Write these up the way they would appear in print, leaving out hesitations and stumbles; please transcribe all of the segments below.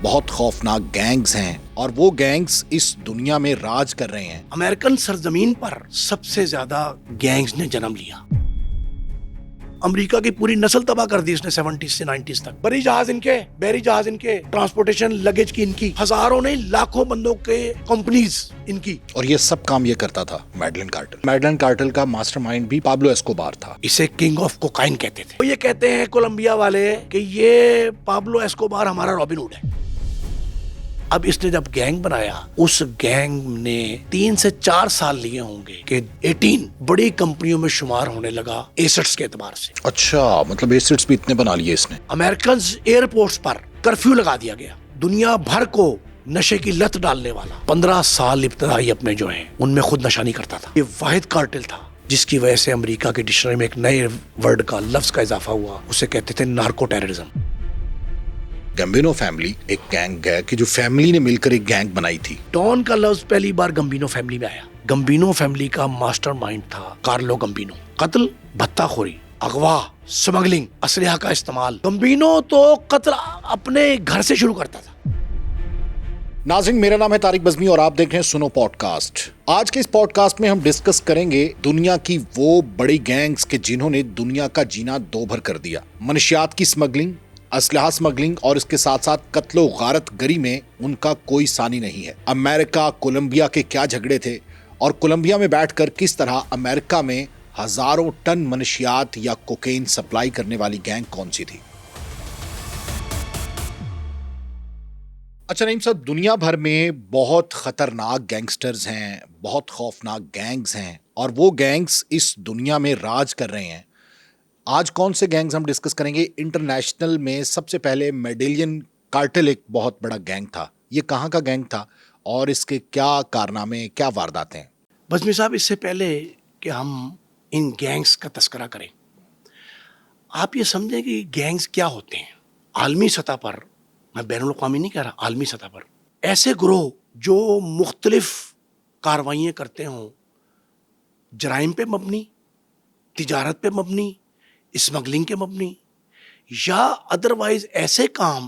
بہت خوفناک گینگز ہیں اور وہ گینگز اس دنیا میں راج کر رہے ہیں۔ امریکن سرزمین پر سب سے زیادہ گینگز نے جنم لیا۔ امریکہ کی پوری نسل تباہ کر دی اس نے 70s سے 90s تک۔ بری جہاز ان کے، بحری جہاز ان کے، ٹرانسپورٹیشن لگیج کی ان کی، ہزاروں نہیں لاکھوں بندوں کے کمپنیز ان کی۔ اور یہ سب کام یہ کرتا تھا میڈلن کارٹل۔ میڈلن کارٹل کا ماسٹر مائنڈ بھی پابلو ایسکوبار تھا۔ اسے کنگ آف کوکائن کہتے تھے۔ وہ یہ کہتے ہیں کولمبیا والے کہ یہ پابلو ایسکوبار ہمارا رابن ہوڈ ہے۔ اب اس نے جب گینگ بنایا، اس گینگ نے 3 سے 4 سال لیے ہوں گے کہ 18 بڑی کمپنیوں میں شمار ہونے لگا ایسٹس کے اعتبار سے۔ اچھا، مطلب ایسٹس بھی اتنے بنا لیے اس نے۔ امریکنز ایئرپورٹس پر کرفیو لگا دیا گیا۔ دنیا بھر کو نشے کی لت ڈالنے والا 15 سال ابتدائی اپنے جو ہیں ان میں خود نشانی کرتا تھا۔ یہ واحد کارٹل تھا جس کی وجہ سے امریکہ کے ڈکشنری میں ایک نئے ورڈ کا لفظ کا اضافہ ہوا، اسے کہتے تھے نارکو ٹیررزم۔ گمبینو فیملی ایک گینگ ہے کہ جو فیملی نے مل کر ایک گینگ بنائی تھی۔ ڈان کا لفظ پہلی بار گمبینو فیملی میں آیا۔ گمبینو فیملی کا ماسٹر مائنڈ تھا کارلو گمبینو۔ قتل، بھتہ خوری، اغوا، سمگلنگ، اسلحہ کا استعمال۔ گمبینو تو قتل اپنے گھر سے شروع کرتا تھا۔ ناظرین، میرا نام ہے طارق بزمی اور آپ دیکھ رہے ہیں سنو پوڈ کاسٹ۔ آج کے اس پوڈ کاسٹ میں ہم ڈسکس کریں گے دنیا کی وہ بڑی گینگز کے جنہوں نے دنیا کا جینا دو بھر کر دیا۔ منشیات کی سمگلنگ، اسلحہ سمگلنگ اور اس کے ساتھ ساتھ قتل و غارت گری میں ان کا کوئی ثانی نہیں ہے۔ امریکہ کولمبیا کے کیا جھگڑے تھے اور کولمبیا میں بیٹھ کر کس طرح امریکہ میں ہزاروں ٹن منشیات یا کوکین سپلائی کرنے والی گینگ کون سی تھی۔ اچھا نعیم صاحب، دنیا بھر میں بہت خطرناک گینگسٹرز ہیں، بہت خوفناک گینگز ہیں اور وہ گینگز اس دنیا میں راج کر رہے ہیں۔ آج کون سے گینگز ہم ڈسکس کریں گے؟ انٹرنیشنل میں سب سے پہلے میڈلین کارٹل ایک بہت بڑا گینگ تھا۔ یہ کہاں کا گینگ تھا اور اس کے کیا کارنامے، کیا وارداتیں ہیں؟ بزمی صاحب، اس سے پہلے کہ ہم ان گینگز کا تذکرہ کریں، آپ یہ سمجھیں کہ گینگز کیا ہوتے ہیں۔ عالمی سطح پر، میں بین الاقوامی نہیں کہہ رہا، عالمی سطح پر ایسے گروہ جو مختلف کارروائیاں کرتے ہوں، جرائم پہ مبنی، تجارت پہ مبنی، اسمگلنگ کے مبنی، یا ادروائز ایسے کام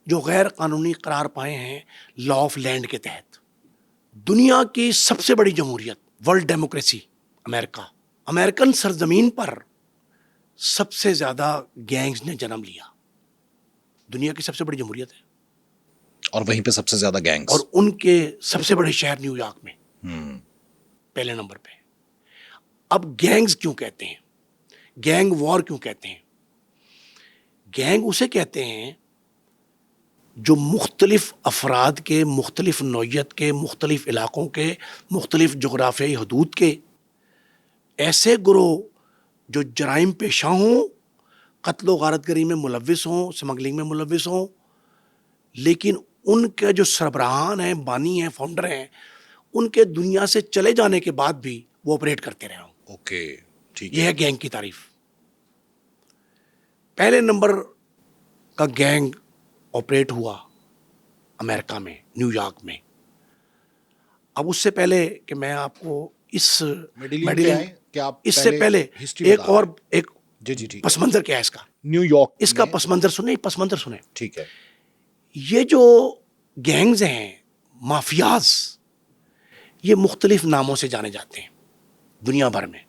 جو غیر قانونی قرار پائے ہیں لا آف لینڈ کے تحت۔ دنیا کی سب سے بڑی جمہوریت، ورلڈ ڈیموکریسی، امریکہ، امریکن سرزمین پر سب سے زیادہ گینگز نے جنم لیا۔ دنیا کی سب سے بڑی جمہوریت ہے اور وہیں پہ سب سے زیادہ گینگز، اور ان کے سب سے بڑے شہر نیو یارک میں پہلے نمبر پہ۔ اب گینگز کیوں کہتے ہیں؟ گینگ وار کیوں کہتے ہیں؟ گینگ اسے کہتے ہیں جو مختلف افراد کے، مختلف نوعیت کے، مختلف علاقوں کے، مختلف جغرافیائی حدود کے ایسے گروہ جو جرائم پیشہ ہوں، قتل و غارت گری میں ملوث ہوں، سمگلنگ میں ملوث ہوں، لیکن ان کے جو سربراہان ہیں، بانی ہیں، فاؤنڈر ہیں، ان کے دنیا سے چلے جانے کے بعد بھی وہ آپریٹ کرتے رہے ہوں۔ اوکے، ٹھیک یہ ہے گینگ کی تعریف۔ پہلے نمبر کا گینگ آپریٹ ہوا امریکہ میں، نیو یارک میں۔ اب اس سے پہلے کہ میں آپ کو اس اس سے پہلے ایک جی پس منظر کیا ہے اس کا، نیو یارک، اس کا پس منظر سنیں، پس منظر سنیں۔ ٹھیک ہے۔ یہ جو گینگز ہیں، مافیاز، یہ مختلف ناموں سے جانے جاتے ہیں دنیا بھر میں۔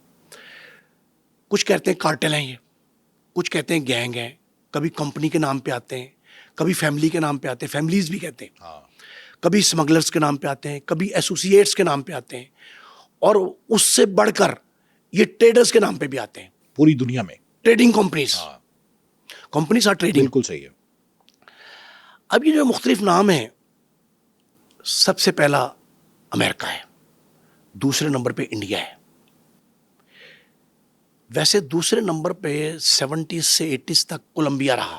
کچھ کہتے ہیں کارٹل ہیں، یہ کچھ کہتے ہیں گینگ ہیں، کبھی کمپنی کے نام پہ آتے ہیں، کبھی فیملی کے نام پہ آتے ہیں، فیملیز بھی کہتے ہیں، کبھی اسمگلرز کے نام پہ آتے ہیں، کبھی ایسوسیٹس کے نام پہ آتے ہیں، اور اس سے بڑھ کر یہ ٹریڈرز کے نام پہ بھی آتے ہیں۔ پوری دنیا میں ٹریڈنگ کمپنیز آر ٹریڈنگ۔ بالکل صحیح ہے۔ اب یہ جو مختلف نام ہیں، سب سے پہلا امریکہ ہے، دوسرے نمبر پہ انڈیا ہے۔ ویسے دوسرے نمبر پہ 70s سے 80s تک کولمبیا رہا۔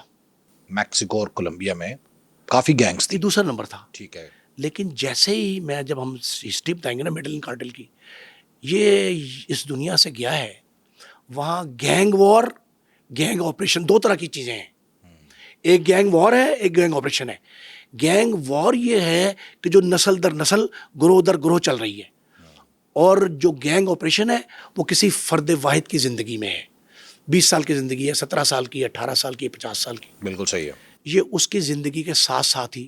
میکسیکو اور کولمبیا میں کافی گینگز تھی۔ یہ دوسرا نمبر تھا۔ ٹھیک ہے۔ لیکن جیسے ہی جب ہم ہسٹری بتائیں گے نا میڈلین کارٹل کی، یہ اس دنیا سے گیا ہے، وہاں گینگ وار، گینگ آپریشن، دو طرح کی چیزیں ہیں۔ ایک گینگ وار ہے، ایک گینگ آپریشن ہے۔ گینگ وار یہ ہے کہ جو نسل در نسل، گروہ در گروہ چل رہی ہے، اور جو گینگ آپریشن ہے وہ کسی فرد واحد کی زندگی میں ہے۔ 20 سال کی زندگی ہے، 17 سال کی، 18 سال کی، 50 سال کی۔ بالکل صحیح ہے۔ یہ اس کی زندگی کے ساتھ ساتھ ہی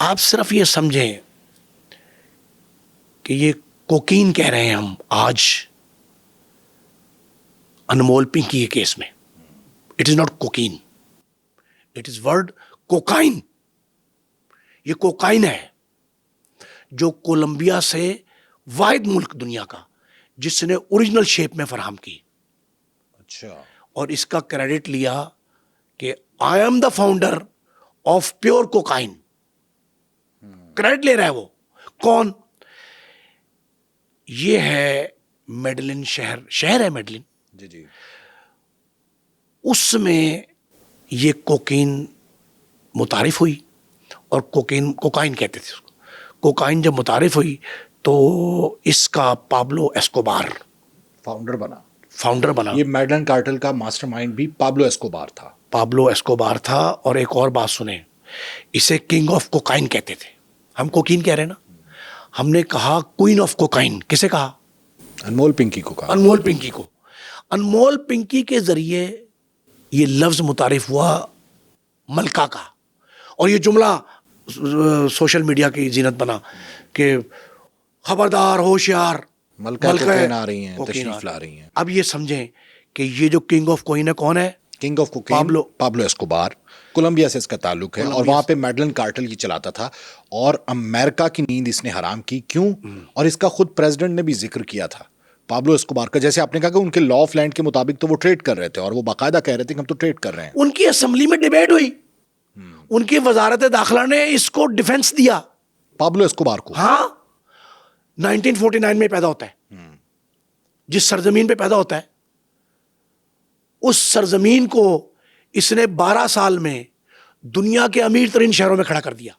آپ صرف یہ سمجھیں کہ یہ کوکین کہہ رہے ہیں ہم آج انمول پنکی کے کیس میں. It is not cocaine, it is word cocaine. یہ کوکائن ہے جو کولمبیا سے واحد ملک دنیا کا جس نے اوریجنل شیپ میں فراہم کی. اچھا. اور اس کا کریڈٹ لیا کہ I am the founder of pure cocaine. Credit لے رہا ہے وہ. کون؟ یہ ہے میڈلن شہر ہے میڈلن. جی جی. اس میں یہ کوکین متعارف ہوئی اور کوکائن کہتے تھے اس کو. کوکائن جب متعارف ہوئی تو اس کا پابلو ایسکوبار فاؤنڈر بنا. یہ میڈلن کارٹل کا ماسٹر مائنڈ بھی پابلو ایسکوبار تھا. اور ایک اور بات سنیں, اسے کنگ آف کوکائن کہتے تھے. ہم کوکین کہہ رہے ہیں نا, ہم نے کہا کوئین آف کوکائن. کسے کہا؟ انمول پنکی کو کہا. انمول پنکی کو. انمول پنکی کے ذریعے یہ لفظ متعارف ہوا ملکہ کا. اور یہ جملہ سوشل میڈیا کی زینت بنا کہ خبردار ہوشیار, ملکہ کوکین آ رہی ہیں, تشریف لا رہی ہیں. اب یہ سمجھیں کہ یہ جو کنگ آف کوکین ہے کون ہے؟ King of cocaine Pablo Escobar. Colombia سے اس کا تعلق ہے اور وہاں پہ میڈلن کارٹل کی چلاتا تھا اور امریکہ کی نیند اس نے حرام کی. کیوں؟ اور اس کا خود پریزیڈنٹ نے بھی ذکر کیا تھا پابلو ایسکوبار کا. جیسے آپ نے کہا کہ ان کے لا آف لینڈ کے مطابق تو وہ ٹریڈ کر رہے تھے اور وہ باقاعدہ کہہ رہے تھے کہ ہم تو ٹریڈ کر رہے ہیں. ان کی اسمبلی میں ڈیبیٹ ہوئی, ان کی وزارت داخلہ نے اس کو ڈیفنس دیا پابلو ایسکوبار کو. ہاں, 1949 میں پیدا ہوتا ہے. جس سرزمین پہ پیدا ہوتا ہے اس سرزمین کو اس نے 12 سال میں دنیا کے امیر ترین شہروں میں کھڑا کر دیا.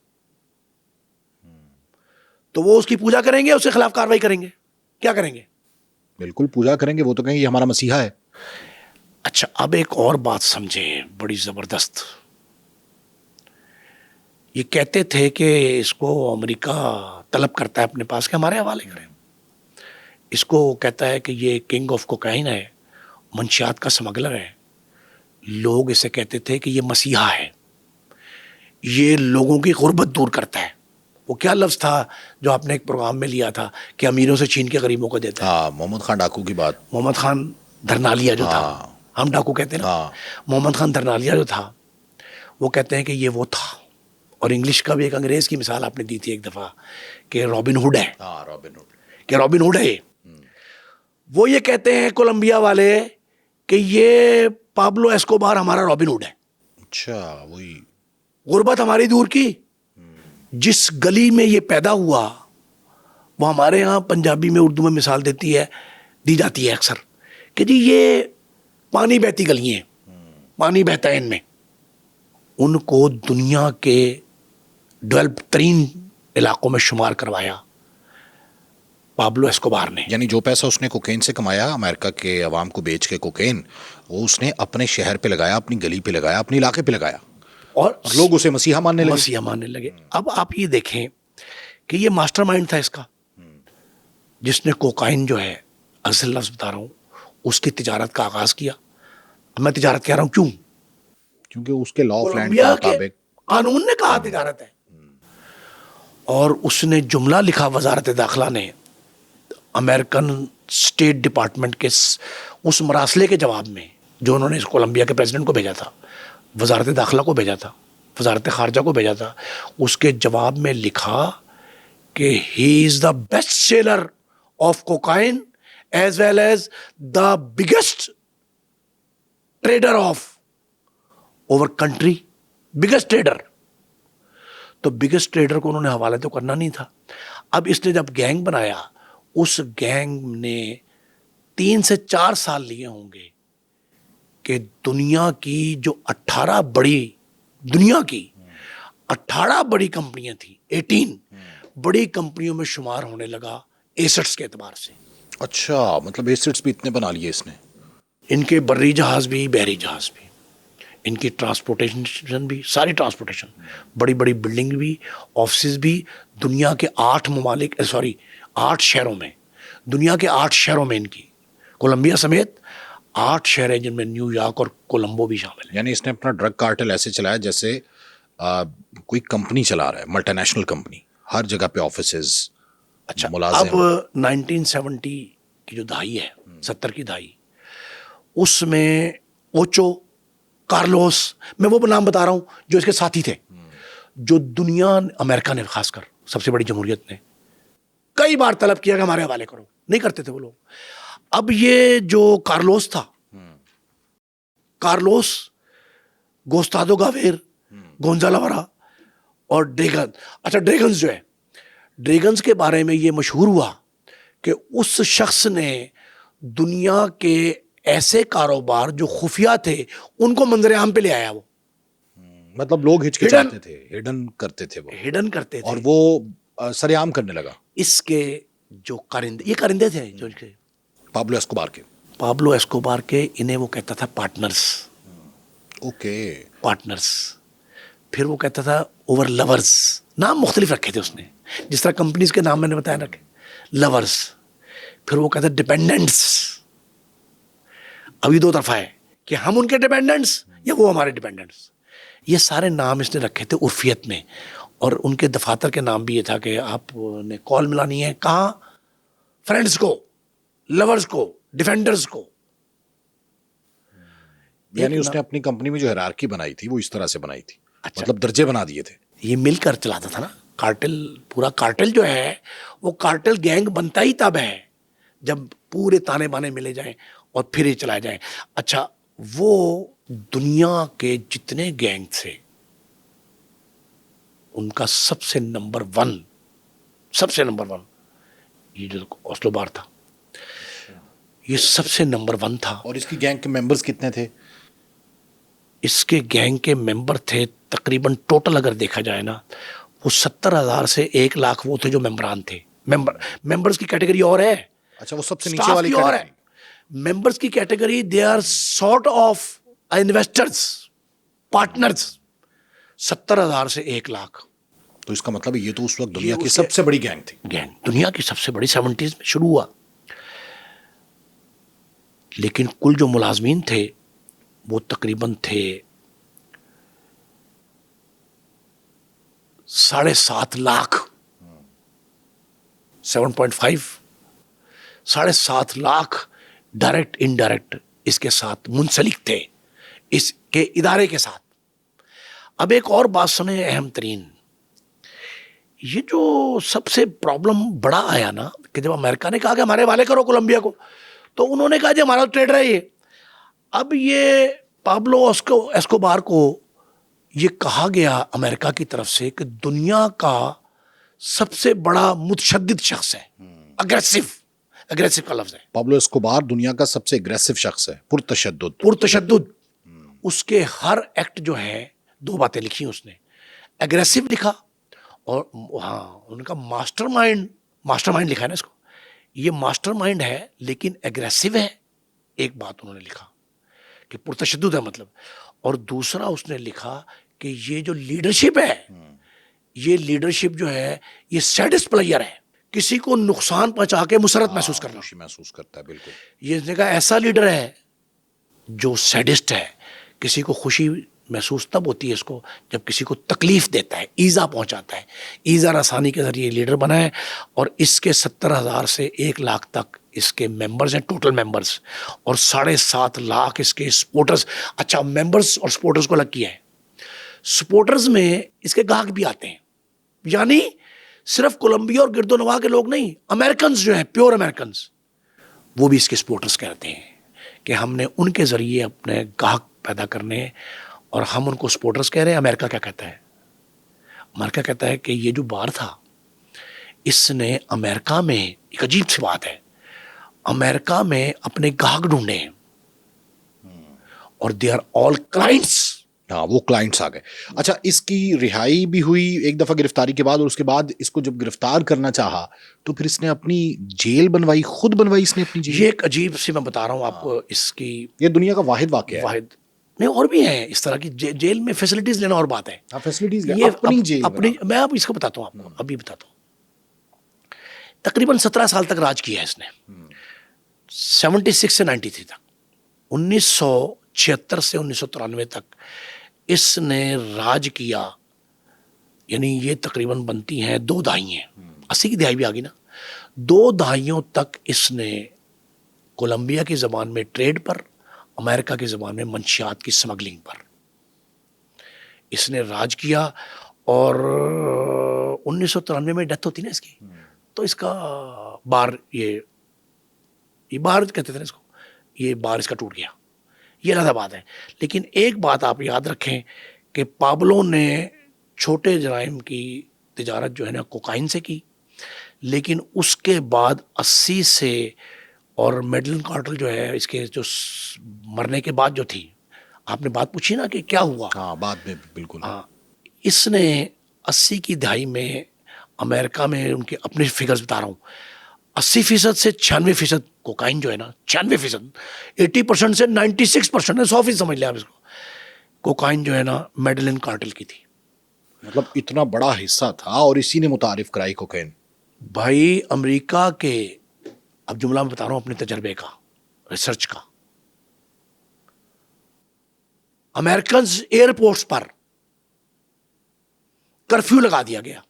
تو وہ اس کی پوجا کریں گے, اس کے خلاف کاروائی کریں گے, کیا کریں گے؟ بالکل پوجا کریں گے. وہ تو کہیں گے یہ ہمارا مسیحا ہے. اچھا, اب ایک اور بات سمجھیں بڑی زبردست. یہ کہتے تھے کہ اس کو امریکہ طلب کرتا ہے اپنے پاس کہ ہمارے حوالے کریں. اس کو کہتا ہے کہ یہ کنگ آف کوکائن ہے, منشیات کا سمگلر ہے. لوگ اسے کہتے تھے کہ یہ مسیحا ہے, یہ لوگوں کی غربت دور کرتا ہے. وہ کیا لفظ تھا جو آپ نے ایک پروگرام میں لیا تھا کہ امیروں سے چھین کے غریبوں کو دیتا ہے؟ محمد خان ڈاکو کی بات. محمد خان دھرنالیا جو تھا, ہم ڈاکو کہتے ہیں نا, محمد خان دھرنالیا جو تھا وہ کہتے ہیں کہ یہ وہ تھا. اور انگلش کا بھی ایک انگریز کی مثال آپ نے دی تھی ایک دفعہ کہ رابن ہوڈ ہے. کہ رابن ہوڈ ہے. وہ یہ کہتے ہیں کولمبیا والے کہ یہ پابلو ایسکوبار ہمارا رابن ہوڈ ہے. اچھا, وہی غربت ہماری دور کی. جس گلی میں یہ پیدا ہوا وہ ہمارے ہاں پنجابی میں اردو میں مثال دی جاتی ہے اکثر کہ جی یہ پانی بہتی گلی ہیں, پانی بہتا ہے ان میں. ان کو دنیا کے ڈیولپ ترین علاقوں میں شمار کروایا پابلو ایسکوبار نے. یعنی جو پیسہ اس نے کوکین سے کمایا امریکہ کے عوام کو بیچ کے کوکین, وہ اس نے اپنے شہر پہ لگایا, اپنی گلی پہ لگایا, اپنے علاقے پہ لگایا اور لوگ اسے مسیحا ماننے لگے. اب آپ یہ دیکھیں کہ یہ ماسٹر مائنڈ تھا اس کا, جس نے کوکائن جو ہے, اصل لفظ بتا رہا ہوں, اس کی تجارت کا آغاز کیا. اب میں تجارت کہہ رہا ہوں کیوں؟ کیونکہ اس کے لا آف لینڈ کے مطابق قانون نے کہا تجارت ہے. اور اس نے جملہ لکھا وزارت داخلہ نے امریکن اسٹیٹ ڈپارٹمنٹ کے اس مراسلے کے جواب میں جو انہوں نے کولمبیا کے پریزیڈنٹ کو بھیجا تھا, وزارت داخلہ کو بھیجا تھا, وزارت خارجہ کو بھیجا تھا. اس کے جواب میں لکھا کہ he is the best seller of cocaine as well as the biggest trader of our country. Biggest trader. تو بگیسٹ ٹریڈر کو انہوں نے حوالے تو کرنا نہیں تھا. اب اس نے جب گینگ بنایا, اس گینگ نے 3 سے 4 سال لیے ہوں گے کہ دنیا کی جو 18 بڑی کمپنیاں تھیں, 18 بڑی کمپنیوں میں شمار ہونے لگا ایسٹس کے اعتبار سے. اچھا, مطلب ایسٹس بھی اتنے بنا لیے اس نے. ان کے بری جہاز بھی, بحری جہاز بھی, ان کی ٹرانسپورٹیشن بھی, ساری ٹرانسپورٹیشن, بڑی بڑی بلڈنگ بھی, آفسز بھی, دنیا کے 8 شہروں میں, دنیا کے 8 شہروں میں ان کی, کولمبیا سمیت 8 شہر ہیں جن میں نیو یارک اور کولمبو بھی شامل ہیں. یعنی اس نے اپنا ڈرگ کارٹل ایسے چلایا جیسے کوئی کمپنی چلا رہا ہے, ملٹی نیشنل کمپنی, ہر جگہ پہ آفیسز, اچھا ملازم. اب 1970 کی جو دہائی ہے, 70 کی دہائی, اس میں اوچو, کارلوس, میں وہ نام بتا رہا ہوں جو اس کے ساتھی تھے, جو دنیا امریکہ نے خاص کر سب سے بڑی جمہوریت نے کئی بار طلب کیا کہ ہمارے حوالے کرو, نہیں کرتے تھے وہ لوگ. اب یہ جو کارلوس تھا, کارلوس, گوستادو گاویر, گونزالا اور ڈریگن. اچھا ڈریگنز جو ہے, ڈریگنز کے بارے میں یہ مشہور ہوا کہ اس شخص نے دنیا کے ایسے کاروبار جو خفیہ تھے ان کو منظر عام پہ لے آیا. وہ مطلب لوگ ہچکچاتے تھے, ہڈن کرتے تھے, وہ ہڈن کرتے تھے, اور وہ سر عام کرنے لگا. اس کے جو کارندے, یہ کارندے تھے جو ان کے پابلو اسکوبار کے, پابلو ایسکوبار کے, انہیں وہ کہتا تھا پارٹنرز. Okay, partners. پھر وہ کہتا تھا اوور لورز, نام مختلف رکھے تھے اس نے, جس طرح کمپنیز کے نام میں نے بتایا رکھے, لورز. پھر وہ کہتا ڈیپینڈنٹس. ابھی دو طرفہ ہے کہ ہم ان کے ڈیپینڈنٹس یا وہ ہمارے ڈیپینڈنٹس. یہ سارے نام اس نے رکھے تھے عرفیت میں, اور ان کے دفاتر کے نام بھی یہ تھا کہ آپ نے کال ملانی ہے کہاں, فرینڈز کو, لورز کو, ڈیفینڈرز کو. یعنی اس نے اپنی کمپنی میں جو ہیرارکی بنائی تھی وہ اس طرح سے بنائی تھی, اچھا. مطلب درجے بنا دیے تھے. یہ مل کر چلاتا تھا نا کارٹل. پورا کارٹل جو ہے وہ کارٹل گینگ بنتا ہی تب ہے جب پورے تانے بانے ملے جائیں اور پھر ہی چلائے جائیں. اچھا, وہ دنیا کے جتنے گینگ تھے ان کا سب سے نمبر ون یہ جو اوسلو بار تھا, یہ سب سے نمبر ون تھا. اور اس کی گینگ کے ممبرز کتنے تھے؟ اس کے گینگ کے ممبر تھے تقریباً ٹوٹل اگر دیکھا جائے نا, وہ 70,000 سے 1,00,000 وہ تھے جو ممبران تھے. ممبرز کی کیٹیگری اور ہے. اچھا, وہ سب سے نیچے والی اور ہے ممبرز کی category, they are sort of investors, partners. 70,000 سے 1,00,000. تو اس کا مطلب یہ تو اس وقت دنیا کی سب سے بڑی گینگ تھی. گینگ دنیا کی سب سے بڑی 70s میں شروع ہوا. لیکن کل جو ملازمین تھے وہ تقریباً تھے 7.5 لاکھ, 7.5, 7.5 لاکھ ڈائریکٹ انڈائریکٹ اس کے ساتھ منسلک تھے, اس کے ادارے کے ساتھ. اب ایک اور بات سنیں اہم ترین, یہ جو سب سے پرابلم بڑا آیا نا کہ جب امریکہ نے کہا کہ ہمارے حوالے کرو کولمبیا کو, تو انہوں نے کہا جی ہمارا ٹریڈر ہے یہ. اب یہ پابلو ایسکوبار کو یہ کہا گیا امریکہ کی طرف سے کہ دنیا کا سب سے بڑا متشدد شخص ہے, اگریسو کا لفظ ہے. پابلو اسکوبار دنیا کا سب سے اگریسو شخص ہے, پرتشدد. اس کے ہر ایکٹ جو ہے, 2 باتیں لکھی اس نے, اگریسو لکھا, اور ہاں ان کا ماسٹر مائنڈ لکھا ہے نا اس کو, یہ ماسٹر مائنڈ ہے لیکن اگریسو ہے. ایک بات انہوں نے لکھا کہ پرتشدد ہے مطلب. اور دوسرا اس نے لکھا کہ یہ جو لیڈرشپ ہے, یہ لیڈرشپ جو ہے یہ سیڈسٹ پلیئر ہے, کسی کو نقصان پہنچا کے مسرت محسوس کرتا ہے. بالکل, یہ اس نے کہا ایسا لیڈر ہے جو سیڈسٹ ہے. کسی کو خوشی محسوس تب ہوتی ہے اس کو جب کسی کو تکلیف دیتا ہے, ایزا پہنچاتا ہے. ایزا رسانی کے ذریعے لیڈر بنا ہے. اور اس کے 70,000 سے 1,00,000 تک اس کے ممبرز ہیں, ٹوٹل ممبرز, اور 7.5 لاکھ اس کے سپورٹرز. اچھا, ممبرز اور سپورٹرز کو الگ کیا ہے. سپورٹرز میں اس کے گاہک بھی آتے ہیں, یعنی صرف کولمبیا اور گرد و نواح کے لوگ نہیں, امریکنز جو ہیں, پیور امریکنز, وہ بھی اس کے سپورٹرز کہتے ہیں کہ ہم نے ان کے ذریعے اپنے گاہک پیدا کرنے, اور ہم ان کو سپورٹرز کہہ رہے ہیں. امریکہ کیا کہتا ہے؟ امریکہ کہتا ہے کہ یہ جو بار تھا اس نے امریکہ میں, ایک عجیب سی بات ہے, امریکہ میں اپنے گاہک ڈھونڈے ہیں, اور دے آر آل کلائنٹس. ہاں, وہ کلائنٹس آ گئے. اچھا, اس کی رہائی بھی ہوئی ایک دفعہ گرفتاری کے بعد, اور اس کے بعد اس کو جب گرفتار کرنا چاہا تو پھر اس نے اپنی جیل بنوائی, خود بنوائی اس نے اپنی جیل. یہ ایک عجیب سی, میں بتا رہا ہوں آپ کو, اس کی یہ دنیا کا واحد واقعہ ہے. واحد نہیں, اور بھی ہیں اس طرح کی. جیل میں فیسلٹیز لینا اور بات ہے. فیسلٹیز یہ اپنی جیل اپنی, میں اب اس کو بتاتا ہوں آپ کو, ابھی بتاتا ہوں. تقریباً 17 سال تک راج کیا ہے اس نے, 76 سے 93 تک. 1976 سے 1993 تک اس نے راج کیا یعنی یہ تقریباً بنتی ہیں 2 دہائی ہیں, 80 کی دہائی بھی آ گئی نا, 2 دہائیوں تک اس نے کولمبیا کی زبان میں ٹریڈ پر, امریکہ کی زبان میں منشیات کی سمگلنگ پر اس نے راج کیا. اور 1993 میں ڈیتھ ہوتی نا اس کی, تو اس کا بار یہ بار کہتے تھے نا اس کو, یہ بار اس کا ٹوٹ گیا. یہ علیحدہ بات ہے. لیکن ایک بات آپ یاد رکھیں کہ پابلو نے چھوٹے جرائم کی تجارت جو ہے نا کوکائن سے کی, لیکن اس کے بعد 80 سے, اور میڈلن کارٹل جو ہے اس کے جو مرنے کے بعد جو تھی, آپ نے بات پوچھی نا کہ کیا ہوا, ہاں بعد میں بالکل. اس نے 80 کی دہائی میں امریکہ میں, ان کے اپنے فگرز بتا رہا ہوں, 80% سے 96% کوکائن جو ہے نا, 96%, 80% سے 96% ہے, 100% سمجھ لیں آپ اس کو, کوکائن جو ہے نا میڈلن کارٹل کی تھی. مطلب اتنا بڑا حصہ تھا اور اسی نے متعارف کرائی کوکین. بھائی امریکہ کے, اب جملہ میں بتا رہا ہوں اپنے تجربے کا, ریسرچ کا, امریکنز ایئرپورٹس پر کرفیو لگا دیا گیا.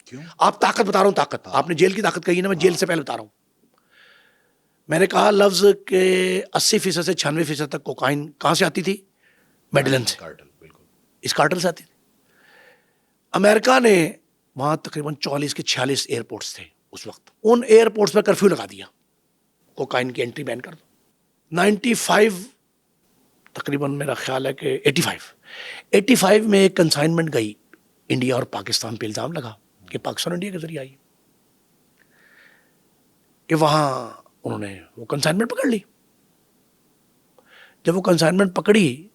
کیوں؟ آپ طاقت بتا رہا ہوں, طاقت, آپ نے جیل کی طاقت کہی نا, میں جیل سے پہلے بتا رہا ہوں. میں نے کہا لفظ کہ 80% سے 96% تک کوکائن کہاں سے آتی تھی؟ میڈلن سے, کارٹل بالکل. اس کارٹل سے آتی تھی. امریکہ نے وہاں تقریباً 44 کے 46 ایئرپورٹس تھے اس وقت, ان ایئرپورٹس پر کرفیو لگا دیا, کوکائن کی انٹری بین کر دو. 95 تقریباً میرا خیال ہے کہ 85 میں ایک کنسائنمنٹ گئی انڈیا اور پاکستان پہ, الزام لگا کہ پاکستان انڈیا کے ذریعے آئی, کہ وہاں انہوں نے وہ کنسائنمنٹ پکڑ لی. جب وہ کنسائنمنٹ پکڑی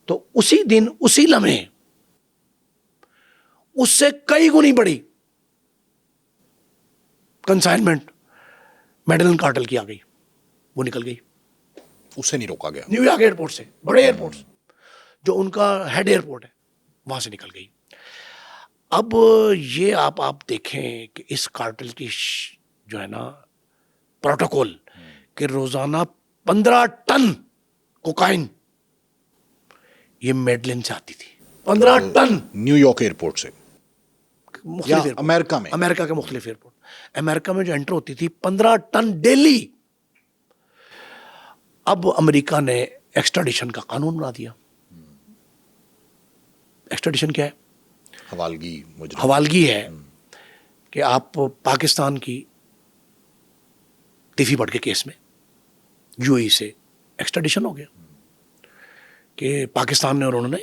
تو اسی دن, اسی لمحے اس سے کئی گنی بڑی کنسائنمنٹ میڈلن کارٹل کی آ گئی, وہ نکل گئی. اسے نہیں روکا گیا. نیو یارک ایئرپورٹ سے, بڑے ایئرپورٹ جو ان کا ہیڈ ایئرپورٹ ہے, وہاں سے نکل گئی. اب یہ آپ دیکھیں کہ اس کارٹل کی جو ہے نا پروٹوکول, کہ روزانہ 15 ٹن کوکائن یہ میڈلن سے آتی تھی. 15 ٹن نیو یارک ایئرپورٹ سے, مختلف امریکہ میں, امریکہ کے مختلف ایئرپورٹ, امریکہ میں جو انٹر ہوتی تھی 15 ٹن ڈیلی. اب امریکہ نے ایکسٹراڈیشن کا قانون بنا دیا. ایکسٹراڈیشن کیا ہے؟ حوالگی. حوالگی ہے کہ آپ پاکستان کی تیفی بڑھ کے کیس میں یو اے سے ایکسٹراڈیشن ہو گیا, کہ پاکستان نے اور انہوں نے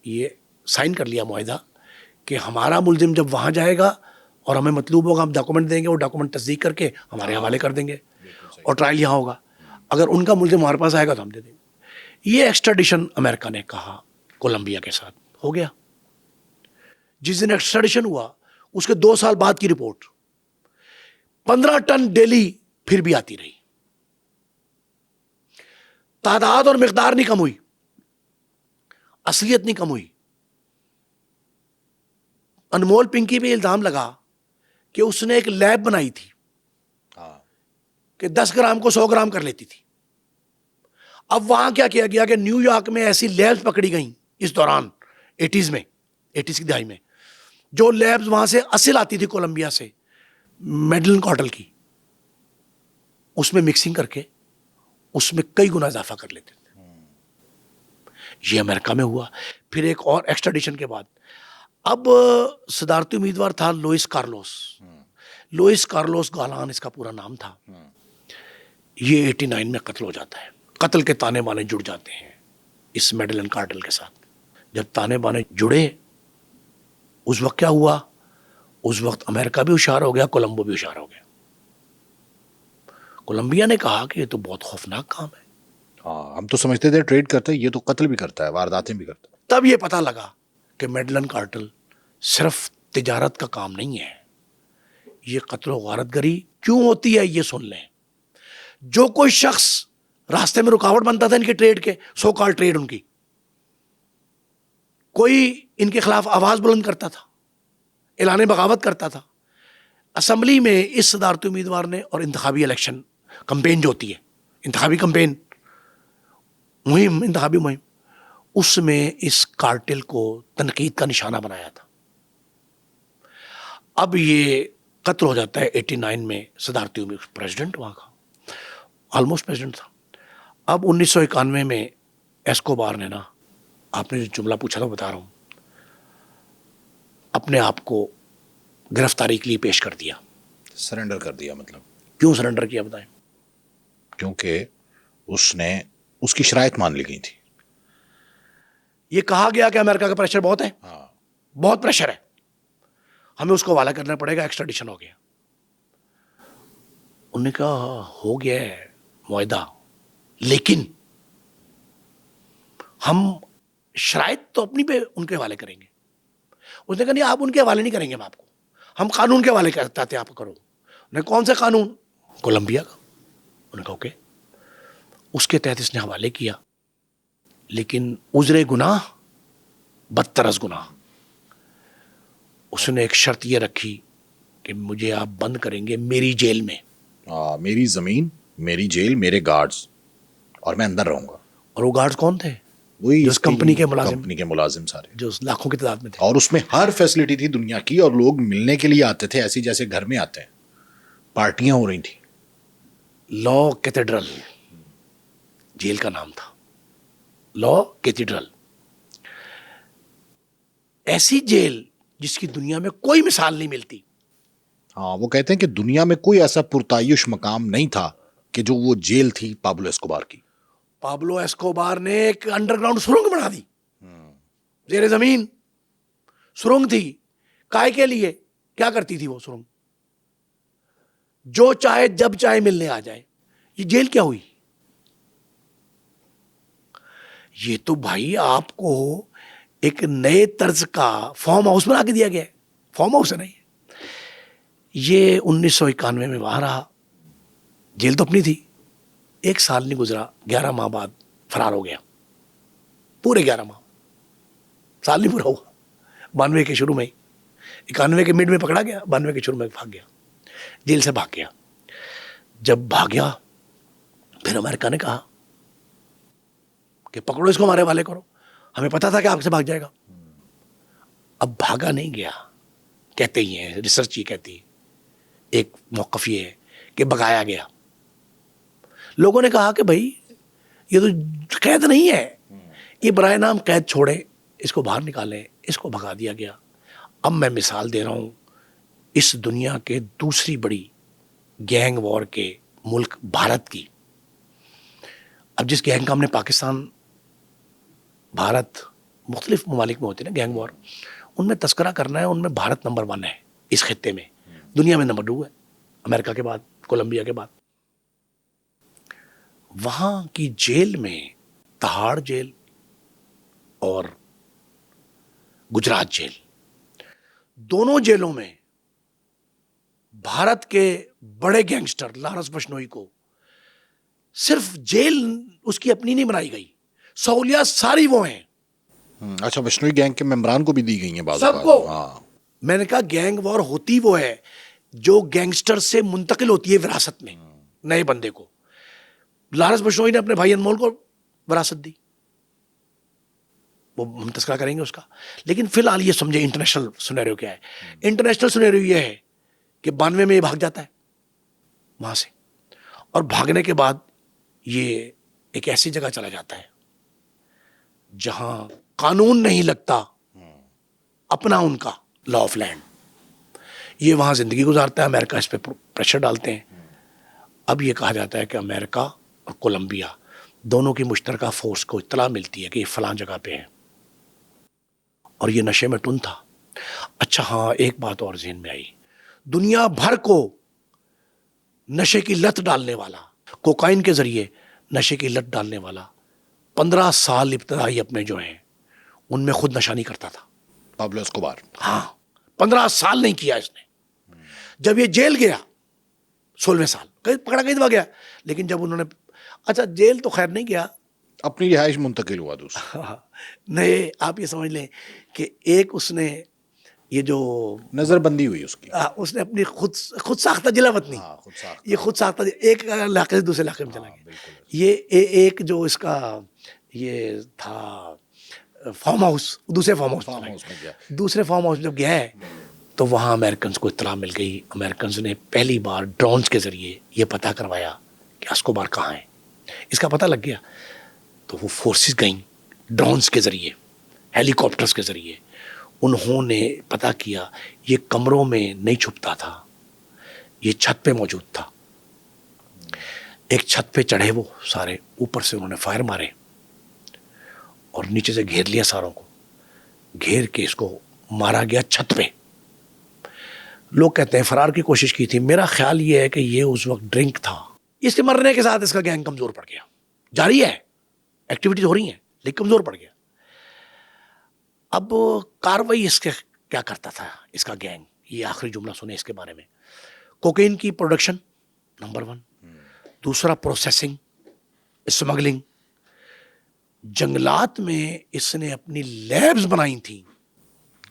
یہ سائن کر لیا معاہدہ کہ ہمارا ملزم جب وہاں جائے گا اور ہمیں مطلوب ہوگا, ہم ڈاکومنٹ دیں گے, وہ ڈاکومنٹ تصدیق کر کے ہمارے حوالے کر دیں گے, اور ٹرائل یہاں ہوگا. اگر ان کا ملزم ہمارے پاس آئے گا تو ہم دے دیں گے. یہ ایکسٹراڈیشن امریکہ نے کہا کولمبیا کے ساتھ ہو گیا. جس دن ایکسٹراڈیشن ہوا اس کے 2 سال بعد کی رپورٹ 15 ٹن ڈیلی پھر بھی آتی رہی. تعداد اور مقدار نہیں کم ہوئی, اصلیت نہیں کم ہوئی. انمول پنکی پہ الزام لگا کہ اس نے ایک لیب بنائی تھی کہ 10 گرام کو 100 گرام کر لیتی تھی. اب وہاں کیا کیا گیا کہ نیو یارک میں ایسی لیبز پکڑی گئیں اس دوران 80s کی دہائی میں, جو لیبز وہاں سے اصل آتی تھی کولمبیا سے میڈلن کارٹل کی, اس میں مکسنگ کر کے اس میں کئی گنا اضافہ کر لیتے تھے. یہ امریکہ میں ہوا. پھر ایک اور ایکسٹراڈیشن کے بعد اب صدارتی امیدوار تھا لوئس کارلوس گالان اس کا پورا نام تھا. یہ 89 میں قتل ہو جاتا ہے. قتل کے تانے بانے جڑ جاتے ہیں اس میڈلن کارٹل کے ساتھ. جب تانے بانے جڑے اس وقت کیا ہوا, اس وقت امریکہ بھی ہوشیار ہو گیا, کولمبو بھی ہوشیار ہو گیا. کولمبیا نے کہا کہ یہ تو بہت خوفناک کام ہے. ہاں, ہم تو سمجھتے تھے ٹریڈ کرتا ہے, یہ تو قتل بھی کرتا ہے, وارداتیں بھی کرتا ہے. تب یہ پتہ لگا کہ میڈلن کارٹل صرف تجارت کا کام نہیں ہے, یہ قتل و غارت گری کیوں ہوتی ہے یہ سن لیں. جو کوئی شخص راستے میں رکاوٹ بنتا تھا ان کے ٹریڈ کے, سو کال ٹریڈ ان کی, کوئی ان کے خلاف آواز بلند کرتا تھا, اعلان بغاوت کرتا تھا, اسمبلی میں اس صدارتی امیدوار نے, اور انتخابی الیکشن کمپین جو ہوتی ہے, انتخابی کمپین مہم, انتخابی مہم, اس میں اس کارٹل کو تنقید کا نشانہ بنایا تھا. اب یہ قتل ہو جاتا ہے 89 میں، صدارتی پریزیڈنٹ وہاں کا، آلموسٹ پریزیڈنٹ تھا. اب 1991 میں ایسکوبار نے نا، آپ نے جو جملہ پوچھا تھا بتا رہا ہوں، اپنے آپ کو گرفتاری کے لیے پیش کر دیا. سرنڈر کر دیا مطلب؟ کیوں سرنڈر کیا بتائیں؟ کیونکہ اس نے اس کی شرائط مان لی گئی تھی. یہ کہا گیا کہ امریکہ کا پریشر بہت ہے، ہاں. بہت پریشر ہے، ہمیں اس کو حوالہ کرنا پڑے گا، ایکسٹریڈیشن ہو گیا. انہوں نے کہا ہو گیا ہے معاہدہ، لیکن ہم شرائط تو اپنی پہ ان کے حوالے کریں گے. اس نے کہا نہیں، آپ ان کے حوالے نہیں کریں گے، ہم آپ کو، ہم قانون کے حوالے کرتے ہیں، آپ کرو. انہوں نے کون سے قانون؟ کولمبیا کا. انہوں نے کہا اوکے. اس کے تحت اس نے حوالے کیا، لیکن عذر گناہ بدتر از گناہ. اس نے ایک شرط یہ رکھی کہ مجھے آپ بند کریں گے میری جیل میں، میری زمین، میری جیل، میرے گارڈز، اور میں اندر رہوں گا. اور وہ گارڈز کون تھے؟ وہی جو اس کمپنی کے ملازم، کمپنی کے ملازم سارے، جو لاکھوں کی تعداد میں تھے. اور اس میں ہر فیسلٹی تھی دنیا کی، اور لوگ ملنے کے لیے آتے تھے ایسی جیسے گھر میں آتے ہیں. پارٹیاں ہو رہی تھیں. لا کیتھیڈرل جیل کا نام تھا، لا کیتھیڈرل. ایسی جیل جس کی دنیا میں کوئی مثال نہیں ملتی. ہاں، وہ کہتے ہیں کہ دنیا میں کوئی ایسا پرتعیش مقام نہیں تھا کہ جو وہ جیل تھی پابلو اسکوبار کی. پابلو ایسکوبار نے ایک انڈر گراؤنڈ سرنگ بنا دی، زیر زمین سرنگ تھی. کائے کے لیے؟ کیا کرتی تھی وہ سرنگ؟ جو چاہے جب چاہے ملنے آ جائے. یہ جیل کیا ہوئی؟ یہ تو بھائی آپ کو ایک نئے طرز کا فارم ہاؤس بنا کے دیا گیا ہے. فارم ہاؤس ہے نہیں. یہ 1991 میں وہاں رہا، جیل تو اپنی تھی. 1 سال نہیں گزرا، 11 ماہ بعد فرار ہو گیا. پورے 11 ماہ، سال نہیں پورا ہوا. 92 کے شروع میں، 91 کے مڈ میں پکڑا گیا، 92 کے شروع میں بھاگ گیا، جیل سے بھاگ گیا. جب بھاگیا پھر امریکہ نے کہا کہ پکڑو اس کو، ہمارے حوالے کرو، ہمیں پتا تھا کہ آپ سے بھاگ جائے گا. اب بھاگا نہیں گیا، کہتے ہی ہیں، ریسرچ یہ کہتی ہے، ایک موقف یہ ہے کہ بھگایا گیا. لوگوں نے کہا کہ بھائی یہ تو قید نہیں ہے، یہ برائے نام قید چھوڑے، اس کو باہر نکالیں. اس کو بھگا دیا گیا. اب میں مثال دے رہا ہوں اس دنیا کے دوسری بڑی گینگ وار کے ملک بھارت کی. اب جس گینگ کا ہم نے پاکستان، بھارت، مختلف ممالک میں ہوتے ہیں نا گینگ وار، ان میں تذکرہ کرنا ہے. ان میں بھارت نمبر 1 ہے اس خطے میں، دنیا میں نمبر 2 ہے، امریکہ کے بعد، کولمبیا کے بعد. وہاں کی جیل میں، تہاڑ جیل اور گجرات جیل، دونوں جیلوں میں بھارت کے بڑے گینگسٹر لارنس بشنوئی کو صرف جیل اس کی اپنی نہیں بنائی گئی، سہولیات ساری وہ ہیں. اچھا، بشنوئی گینگ کے ممبران کو بھی دی گئی ہیں بعض سب اوقات. کو. ہاں. میں نے کہا گینگ وار ہوتی وہ ہے جو گینگسٹر سے منتقل ہوتی ہے وراثت میں نئے بندے کو. لارنس بشنوئی نے اپنے بھائی انمول کو وراثت دی، وہ ہم تذکرہ کریں گے اس کا. لیکن فی الحال یہ سمجھے انٹرنیشنل سنیریو کیا ہے. انٹرنیشنل سنیریو یہ ہے کہ 92 میں یہ بھاگ جاتا ہے وہاں سے، اور بھاگنے کے بعد یہ ایک ایسی جگہ چلا جاتا ہے جہاں قانون نہیں لگتا، اپنا ان کا لا آف لینڈ. یہ وہاں زندگی گزارتا ہے. امریکہ اس پہ پریشر ڈالتے ہیں. اب یہ کہا جاتا ہے کہ امریکہ اور کولمبیا دونوں کی مشترکہ فورس کو اطلاع ملتی ہے کہ یہ فلاں جگہ پہ ہے، اور یہ نشے میں ٹن تھا. اچھا ہاں، ایک بات اور ذہن میں آئی. دنیا بھر کو نشے کی لت ڈالنے والا، کوکائن کے ذریعے نشے کی لت ڈالنے والا، 15 سال ابتدائی اپنے جو ہیں ان میں خود نشہ نہیں کرتا تھا. پابلو اسکوبار. ہاں، 15 سال نہیں کیا اس نے. جب یہ جیل گیا 16ویں سال، پکڑا کئی دفعہ گیا، لیکن جب انہوں نے، اچھا جیل تو خیر نہیں گیا، اپنی رہائش منتقل ہوا دوسری. نہیں، آپ یہ سمجھ لیں کہ ایک اس نے یہ جو نظر بندی ہوئی اس کی. اس نے اپنی خود ساختہ ضلع وطنی، خود ساخت. یہ خود ساختہ ایک علاقے سے دوسرے علاقے میں چلا گیا. بالکل. یہ ایک جو اس کا یہ تھا فارم ہاؤس، دوسرے فارم ہاؤس میں گیا. دوسرے فارم ہاؤس جب گیا ہے تو وہاں امریکنز کو اطلاع مل گئی. امریکنز نے پہلی بار ڈرونز کے ذریعے یہ پتہ کروایا کہ اسکوبار کہاں ہے. اس کا پتہ لگ گیا تو وہ فورسز گئیں ڈرونز کے ذریعے, ہیلی کاپٹرز کے ذریعے. انہوں نے پتہ کیا یہ کمروں میں نہیں چھپتا تھا, یہ چھت پہ موجود تھا. ایک چھت پہ چڑھے وہ سارے, اوپر سے انہوں نے فائر مارے اور نیچے سے گھیر لیا ساروں کو. گھیر کے اس کو مارا گیا چھت پہ. لوگ کہتے ہیں فرار کی کوشش کی تھی. میرا خیال یہ ہے کہ یہ اس وقت ڈرنک تھا. اس کے مرنے کے ساتھ اس کا گینگ کمزور پڑ گیا. جاری ہے, ایکٹیویٹیز ہو رہی ہیں لیکن کمزور پڑ گیا. اب کاروائی اس کے کیا کرتا تھا اس کا گینگ, یہ آخری جملہ سنیں اس کے بارے میں. کوکین کی پروڈکشن نمبر 1, دوسرا پروسیسنگ, اسمگلنگ. جنگلات میں اس نے اپنی لیبز بنائی تھیں.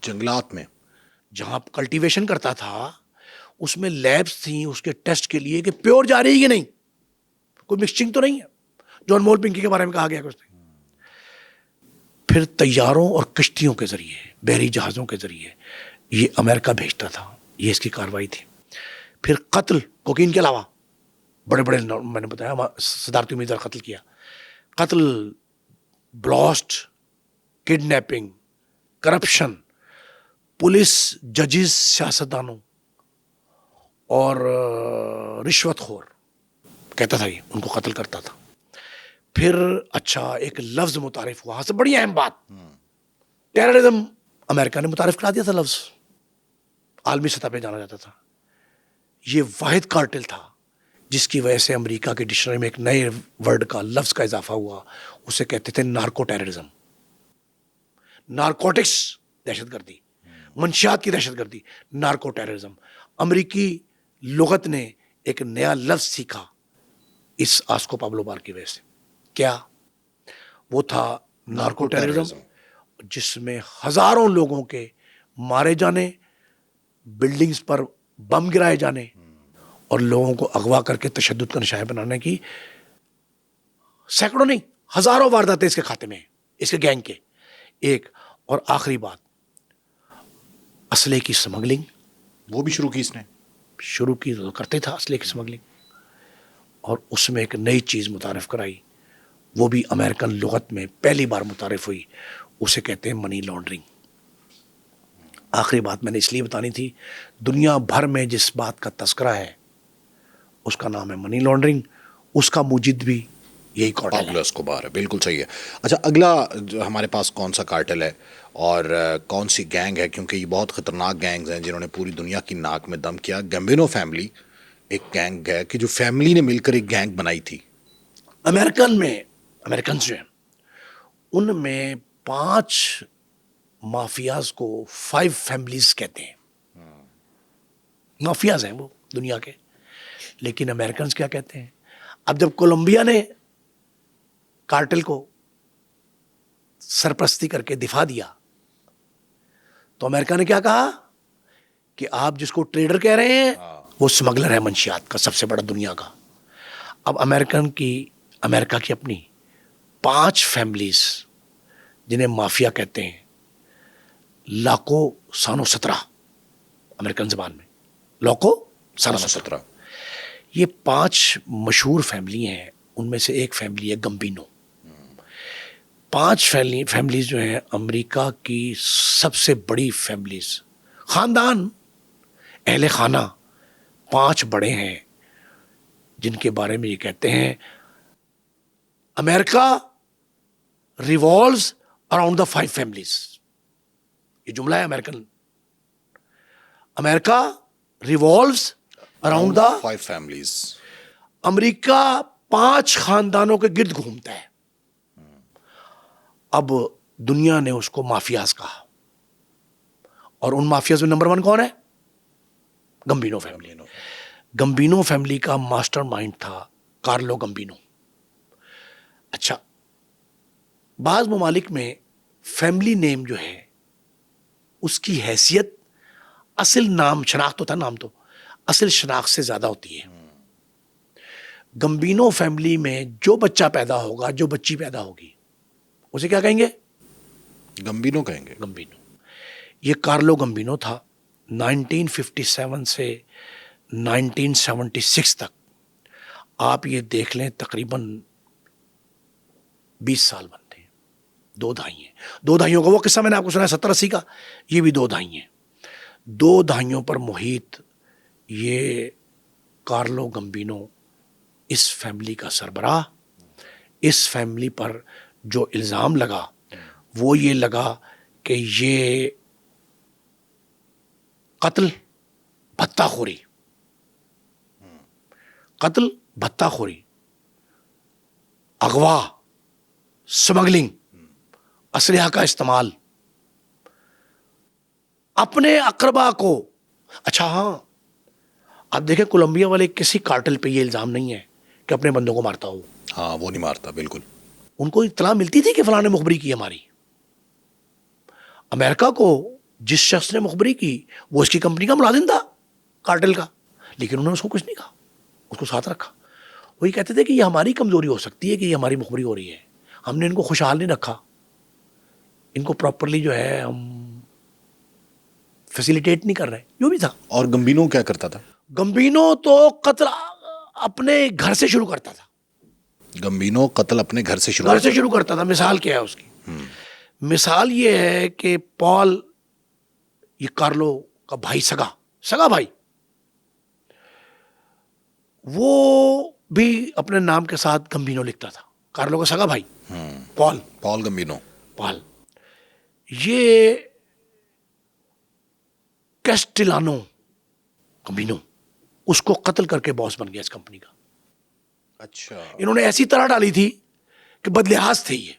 جنگلات میں جہاں کلٹیویشن کرتا تھا اس میں لیبز تھیں اس کے ٹیسٹ کے لیے کہ پیور جا رہی ہے کہ نہیں, کوئی مکسچنگ تو نہیں ہے. جان مول پنکی کے بارے میں کہا گیا کچھ. پھر طیاروں اور کشتیوں کے ذریعے, بحری جہازوں کے ذریعے یہ امریکہ بھیجتا تھا. یہ اس کی کاروائی تھی. پھر قتل, کوکین کے علاوہ بڑے بڑے, میں نے بتایا صدارتی امیدوار قتل کیا. قتل, بلاسٹ, کڈنیپنگ, کرپشن, پولیس, ججز, سیاستدانوں اور رشوت خور کہتا تھا, یہ ان کو قتل کرتا تھا. پھر اچھا ایک لفظ متعارف ہوا, سے بڑی اہم بات, ٹیررزم. امریکہ نے متعارف کرا دیا تھا لفظ, عالمی سطح پہ جانا جاتا تھا. یہ واحد کارٹل تھا جس کی وجہ سے امریکہ کے ڈکشنری میں ایک نئے ورڈ کا, لفظ کا اضافہ ہوا. اسے کہتے تھے نارکو ٹیررزم. نارکوٹکس دہشت گردی, منشیات کی دہشت گردی, نارکو ٹیررزم. امریکی لغت نے ایک نیا لفظ سیکھا اس آسکو پابلو بار کی وجہ سے. کیا وہ تھا؟ نارکو ٹیررزم, جس میں ہزاروں لوگوں کے مارے جانے, بلڈنگز پر بم گرائے جانے اور لوگوں کو اغوا کر کے تشدد کا نشانہ بنانے کی سینکڑوں نہیں ہزاروں وارداتیں اس کے کھاتے میں ہیں, اس کے گینگ کے. ایک اور آخری بات, اسلحے کی سمگلنگ. وہ بھی شروع کی اس نے. شروع کی تو کرتے تھا اسلحے کی سمگلنگ, اور اس میں ایک نئی چیز متعارف کرائی, وہ بھی امریکن لغت میں پہلی بار متعارف ہوئی. اسے کہتے ہیں منی لانڈرنگ. آخری بات میں نے اس لیے بتانی تھی, دنیا بھر میں جس بات کا تذکرہ ہے اس کا نام ہے منی لانڈرنگ. اس کا موجد بھی یہی کارٹل ہے. پابلو اسکوبار ہے. بالکل صحیح ہے. اچھا اگلا جو ہمارے پاس کون سا کارٹل ہے اور کون سی گینگ ہے, کیونکہ یہ بہت خطرناک گینگز ہیں جنہوں نے پوری دنیا کی ناک میں دم کیا. گیمبینو فیملی ایک گینگ ہے کہ جو فیملی نے مل کر ایک گینگ بنائی تھی. امریکنز جو ہیں ان میں 5 مافیاز کو 5 فیملیز کہتے ہیں. مافیاز ہیں وہ دنیا کے, لیکن امریکنز کیا کہتے ہیں؟ اب جب کولمبیا نے کارٹل کو سرپرستی کر کے دفاع دیا تو امریکہ نے کیا کہا کہ آپ جس کو ٹریڈر کہہ رہے ہیں وہ سمگلر ہے منشیات کا سب سے بڑا دنیا کا. اب امریکہ کی اپنی 5 فیملیز جنہیں مافیا کہتے ہیں, لاکو سانو 17 امریکن زبان میں, لاکو سانو 17. یہ 5 مشہور فیملی ہیں. ان میں سے ایک فیملی ہے گمبینو. 5 فیملیز جو ہیں امریکہ کی سب سے بڑی فیملیز, خاندان, اہل خانہ 5 بڑے ہیں جن کے بارے میں یہ کہتے ہیں America revolves around the 5 families. یہ جملہ ہے American. America revolves around the 5 families. امریکہ 5 خاندانوں کے گرد گھومتا ہے. اب دنیا نے اس کو مافیاز کہا, اور ان مافیاز میں نمبر 1 کون ہے؟ گمبینو فیملی. گمبینو فیملی کا ماسٹر مائنڈ تھا کارلو گمبینو. اچھا, بعض ممالک میں فیملی نیم جو ہے اس کی حیثیت اصل نام شناخت ہوتا ہے, نام تو اصل شناخت سے زیادہ ہوتی ہے. گمبینو فیملی میں جو بچہ پیدا ہوگا, جو بچی پیدا ہوگی, اسے کیا کہیں گے؟ گمبینو کہیں گے. گمبینو. یہ کارلو گمبینو تھا, 1957 سے 1976 تک آپ یہ دیکھ لیں تقریباً 20 سال بنتے ہیں. 2 دہائی ہیں. 2 دہائیوں کا وہ قصہ میں نے آپ کو سنا ہے 70-80 کا, یہ بھی 2 دہائی ہیں. 2 دہائیوں پر محیط یہ کارلو گمبینو اس فیملی کا سربراہ. اس فیملی پر جو الزام لگا وہ یہ لگا کہ یہ قتل بھتہ خوری, اغوا, سمگلنگ, اسلحہ کا استعمال, اپنے اقربا کو. اچھا ہاں, آپ دیکھیں کولمبیا والے کسی کارٹل پہ یہ الزام نہیں ہے کہ اپنے بندوں کو مارتا ہو. ہاں وہ نہیں مارتا بالکل. ان کو اطلاع ملتی تھی کہ فلاں نے مخبری کی ہماری. امریکہ کو جس شخص نے مخبری کی وہ اس کی کمپنی کا ملازم تھا کارٹل کا, لیکن انہوں نے اس کو کچھ نہیں کہا, اس کو ساتھ رکھا. وہی کہتے تھے کہ یہ ہماری کمزوری ہو سکتی ہے کہ یہ ہماری مخبری ہو رہی ہے, ہم نے ان کو خوشحال نہیں رکھا, ان کو پراپرلی جو ہے ہم فیسیلیٹیٹ نہیں کر رہے, جو بھی تھا. اور گمبینو کیا کرتا تھا؟ گمبینو تو قتل اپنے گھر سے شروع کرتا تھا. گمبینو قتل اپنے گھر سے شروع کرتا تھا. مثال کیا ہے اس کی؟ مثال یہ ہے کہ پال, یہ کارلو کا بھائی, سگا بھائی, وہ بھی اپنے نام کے ساتھ گمبینو لکھتا تھا. کارلو کا سگا بھائی پال گمبینو. یہ کیسٹیلانو گمبینو اس کو قتل کر کے باس بن گیا اس کمپنی کا. اچھا, انہوں نے ایسی طرح ڈالی تھی کہ بدلحاظ تھے یہ,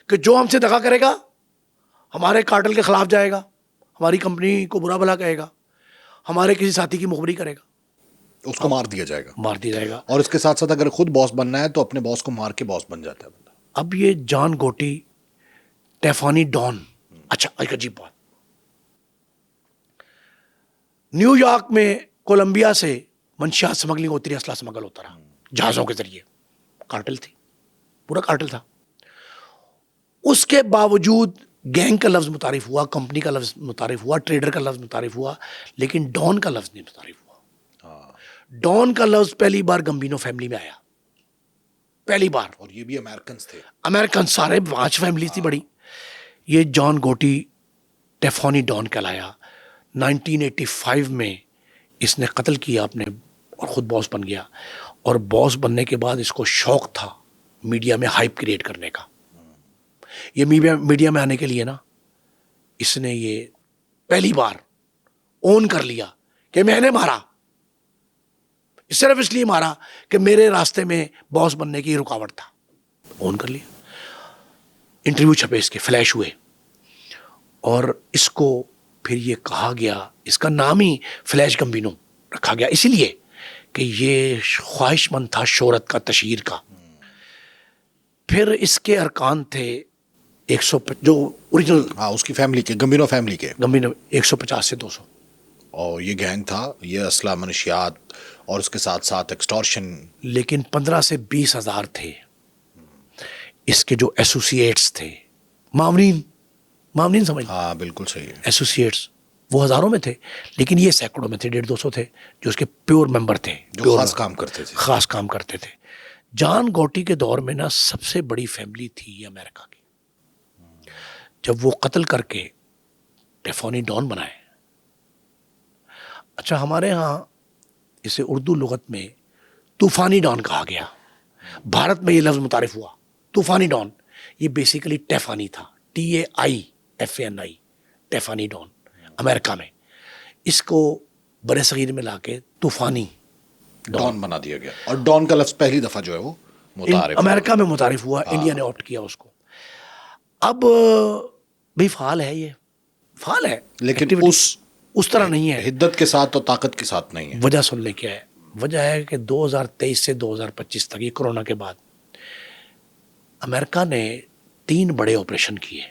کہ جو ہم سے دغا کرے گا ہمارے کارٹل کے خلاف جائے گا, ہماری کمپنی کو برا بھلا کہے گا, ہمارے کسی ساتھی کی مخبری کرے گا, اس کو مار دیا جائے گا. اور اس کے ساتھ ساتھ اگر خود باس بننا ہے تو اپنے باس کو مار کے باس بن جاتا ہے بندہ. اب یہ جان گوٹی, ٹیفانی ڈان. اچھا ایک عجیب بات, نیو یارک میں کولمبیا سے منشیات سمگلنگ ہوتی رہی, اسلحہ سمگل ہوتا رہا جہازوں کے ذریعے. کارٹل تھی, پورا کارٹل تھا. اس کے باوجود گینگ کا لفظ متعارف ہوا, کمپنی کا لفظ متعارف ہوا, ٹریڈر کا لفظ متعارف ہوا, لیکن ڈان کا لفظ نہیں متعارف ہوا. ڈان کا لفظ پہلی بار گمبینو فیملی میں آیا, پہلی بار. اور یہ بھی امریکنز تھے, امریکن سارے 5 فیملی تھی بڑی. یہ جان گوٹی ٹیفانی ڈان کہلایا. 1985 میں اس نے قتل کیا اپنے اور خود باس بن گیا. اور باس بننے کے بعد اس کو شوق تھا میڈیا میں ہائپ کریٹ کرنے کا. یہ میڈیا میں آنے کے لیے نا اس نے یہ پہلی بار اون کر لیا کہ میں نے مارا, صرف اس لیے مارا کہ میرے راستے میں باس بننے کی رکاوٹ تھا. اون کر لیا. انٹرویو چھپے اس کے, فلیش ہوئے, اور اس کو پھر یہ کہا گیا, اس کا نام ہی فلیش گمبینو رکھا گیا اسی لیے کہ یہ خواہش مند تھا شہرت کا, تشہیر کا. پھر اس کے ارکان تھے 100 جو اوریجنل, اس کی فیملی کے, گمبینو 150 سے 200. اور یہ گینگ تھا, یہ اسلحہ منشیات اور اس کے ساتھ ساتھ ایکسٹورشن. لیکن 15 سے 20 ہزار تھے اس کے جو ایسوسیٹس تھے, معاونین سمجھ. ہاں بالکل صحیح ہے. ایسوسیٹس وہ ہزاروں میں تھے, لیکن یہ سینکڑوں میں تھے, 150-200 تھے جو اس کے پیور ممبر تھے, جو خاص کام کرتے تھے. جان گوٹی کے دور میں نا سب سے بڑی فیملی تھی یہ امریکہ کی. جب وہ قتل کر کے ٹیفانی ڈان بنائے. اچھا ہمارے ہاں اسے اردو لغت میں طوفانی ڈان کہا گیا, بھارت میں یہ لفظ متعارف ہوا طوفانی ڈان. یہ بیسیکلی ٹیفانی تھا, TAIFANI, ٹیفانی ڈان امریکہ میں. اس کو برے صغیر میں لا کے طوفانی ڈان بنا دیا گیا, اور ڈان کا لفظ پہلی دفعہ جو ہے وہ متعارف امریکہ میں متعارف ہوا. انڈیا نے آپٹ کیا اس کو. اب بھی فعال ہے, یہ فعال ہے, لیکن اس طرح نہیں ہے, حدت کے ساتھ اور طاقت کے ساتھ نہیں ہے. وجہ سن لیں کیا ہے. وجہ ہے کہ 2023 سے 2025 تک, یہ کورونا کے بعد, امریکہ نے 3 بڑے آپریشن کیے.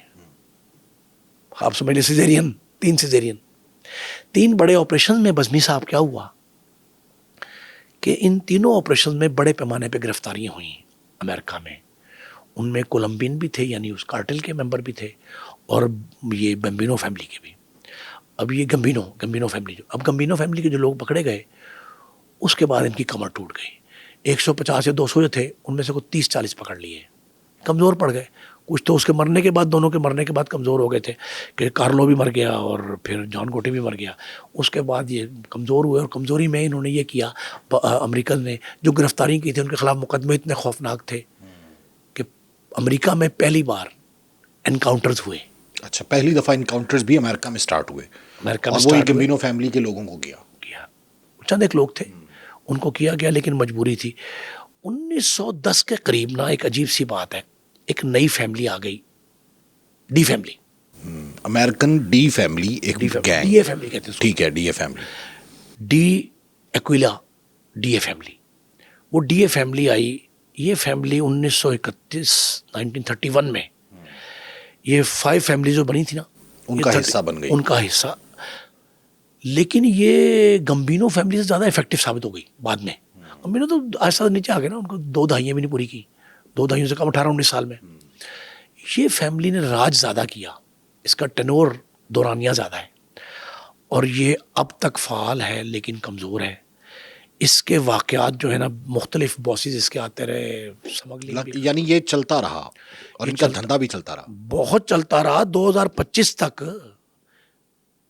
آپ سمجھ لیں سیزیرین, 3 سیزیرین. 3 بڑے آپریشن میں بزمی صاحب کیا ہوا کہ ان تینوں آپریشن میں بڑے پیمانے پہ گرفتاریاں ہوئیں امریکہ میں. ان میں کولمبین بھی تھے, یعنی اس کارٹل کے ممبر بھی تھے, اور یہ بمبینو فیملی کے بھی. اب یہ گمبینو فیملی اب گمبینو فیملی کے جو لوگ پکڑے گئے اس کے بعد ان کی کمر ٹوٹ گئی. 150 یا 200 جو تھے ان میں سے کوئی 30-40 پکڑ لیے, کمزور پڑ گئے. کچھ تو اس کے مرنے کے بعد, دونوں کے مرنے کے بعد کمزور ہو گئے تھے کہ کارلو بھی مر گیا اور پھر جان گوٹی بھی مر گیا. اس کے بعد یہ کمزور ہوئے اور کمزوری میں انہوں نے یہ کیا, امریکن نے جو گرفتاری کی تھی ان کے خلاف مقدمے اتنے خوفناک تھے کہ امریکہ میں پہلی بار انکاؤنٹرز ہوئے. اچھا, پہلی دفعہ انکاؤنٹرز بھی امریکہ میں سٹارٹ ہوئے, امریکہ اور میں وہی start ہوئے. گمبینو فیملی کے لوگوں کو کیا. چند ایک لوگ تھے ان کو کیا گیا, لیکن مجبوری تھی. 1910 کے قریب نا ایک عجیب سی بات ہے, ایک نئی فیملی آ گئی, the family. American the family ایک ڈی گینگ, اے فیملی کہتے ہیں. ٹھیک ہے, the a family. The Aquila the a family. وہ ڈی اے فیملی آئی. یہ فیملی 1931 میں یہ 5 فیملی جو بنی تھی نا, ان کا حصہ بن گئی. ان کا حصہ. لیکن یہ گمبینو فیملی سے زیادہ افیکٹو ثابت ہو گئی بعد میں. گمبینو تو آہستہ نیچے آ گئے نا, ان کو 2 دہائیاں بھی نہیں پوری کی, 2 دہائیوں سے کم 18-19 سال میں. یہ فیملی نے راج زیادہ کیا, اس کا ٹینور دورانیہ زیادہ ہے, اور یہ اب تک فعال ہے لیکن کمزور ہے. اس کے واقعات جو ہے نا, مختلف باسز اس کے آتے رہے, سمگلنگ بھی یعنی یہ چلتا رہا اور ان کا دھندا بھی چلتا رہا. بہت چلتا رہا 2025 تک.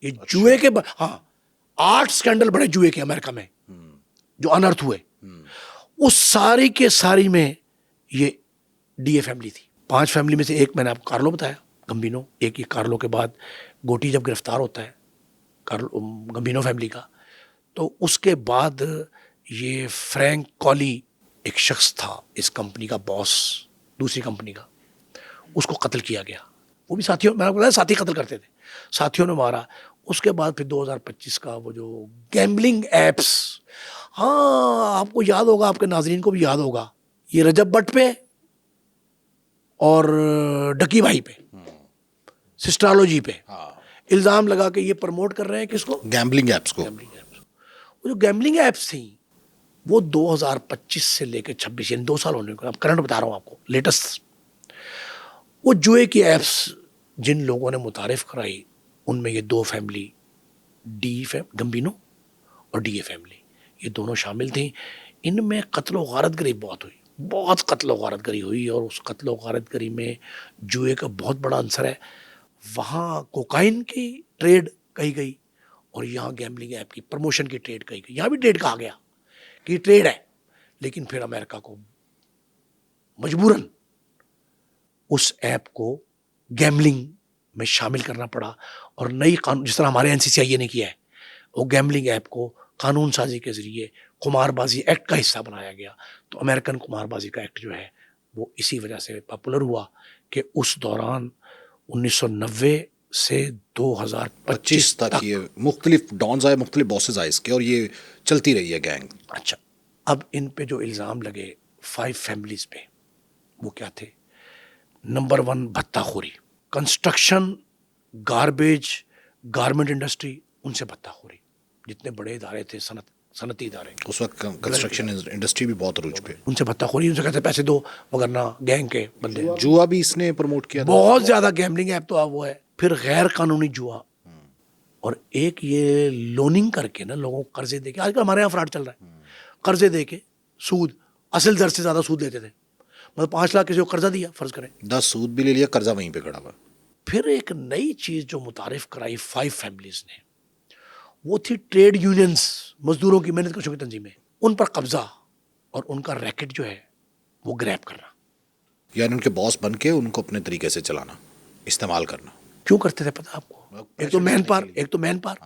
یہ جوئے کے ہاں 8 سکینڈل بڑے جوئے کے امریکہ میں جو انرتھ ہوئے, اس ساری کے ساری میں یہ ڈی اے فیملی تھی. 5 فیملی میں سے ایک میں نے آپ کو کارلو بتایا, گمبینو. ایک یہ کارلو کے بعد گوٹی جب گرفتار ہوتا ہے گمبینو فیملی کا, تو اس کے بعد یہ فرینک کولی ایک شخص تھا اس کمپنی کا باس, دوسری کمپنی کا, اس کو قتل کیا گیا. وہ بھی ساتھیوں, میں نے بتایا ساتھی قتل کرتے تھے, ساتھیوں نے مارا. اس کے بعد پھر 2025 کا وہ جو گیمبلنگ ایپس, ہاں آپ کو یاد ہوگا, آپ کے ناظرین کو بھی یاد ہوگا, یہ رجب بٹ پہ اور ڈکی بھائی پہ, سسٹرالوجی پہ الزام لگا کہ یہ پروموٹ کر رہے ہیں کس کو, گیمبلنگ ایپس کو. وہ جو گیمبلنگ ایپس تھیں وہ 2025 سے لے کے 26, یعنی 2 سال ہونے کو, اب کرنٹ بتا رہا ہوں آپ کو, لیٹسٹ. وہ جوئے کی ایپس جن لوگوں نے متعارف کرائی ان میں یہ 2 فیملی گمبینو اور ڈی اے فیملی, یہ دونوں شامل تھیں. ان میں قتل و غارت گری بہت ہوئی, بہت قتل و غارت گری ہوئی, اور اس قتل و غارت گری میں جوئے کا بہت بڑا عنصر ہے. وہاں کوکائن کی ٹریڈ کہی گئی اور یہاں گیمبلنگ ایپ کی پروموشن کی ٹریڈ کہی گئی. یہاں بھی ٹریڈ کہا گیا کہ یہ ٹریڈ ہے, لیکن پھر امریکہ کو مجبوراً اس ایپ کو گیمبلنگ میں شامل کرنا پڑا, اور نئی قانون, جس طرح ہمارے NCCI نے کیا ہے, وہ گیمبلنگ ایپ کو قانون سازی کے ذریعے قمار بازی ایکٹ کا حصہ بنایا گیا. تو امریکن قمار بازی کا ایکٹ جو ہے وہ اسی وجہ سے پاپولر ہوا کہ اس دوران 1990 سے 2025 تک یہ مختلف ڈانز آئے, مختلف باسز آئے اس کے, اور یہ چلتی رہی ہے گینگ. اچھا, اب ان پہ جو الزام لگے 5 فیملیز پہ, وہ کیا تھے؟ نمبر 1 بھتہ خوری, کنسٹرکشن, گاربیج, گارمنٹ انڈسٹری, ان سے بھتہ خوری. جتنے بڑے ادارے تھے, صنعتی ادارے, اس وقت کنسٹرکشن انڈسٹری بھی بہت عروج پہ, ان سے بھتہ خوری, ان سے کہتے پیسے دو وگرنہ گینگ کے بندے. جوا بھی اس نے پروموٹ کیا, بہت زیادہ گیمبلنگ ایپ تو اب وہ ہے. پھر غیر قانونی جوا, اور ایک یہ لوننگ کر کے نا لوگوں کو قرضے دے کے, آج کل ہمارے یہاں فراڈ چل رہا ہے, قرضے دے کے سود, اصل در سے زیادہ سود لیتے تھے. مطلب 5 لاکھ کسی کو قرضہ دیا فرض کریں, 10 سود بھی لے لیا, قرضہ وہیں پہ کھڑا ہوا. پھر ایک نئی چیز جو متعارف کرائی 5 فیملیز نے, وہ تھی ٹریڈ یونینز, مزدوروں کی, محنت کشوں کی تنظیمیں, ان پر قبضہ اور ان کا ریکٹ جو ہے وہ گریب کرنا. یعنی ان کے باس بن کے ان کو اپنے طریقے سے چلانا, استعمال کرنا. کیوں کرتے تھے پتہ آپ کو؟ ایک تو مین پار,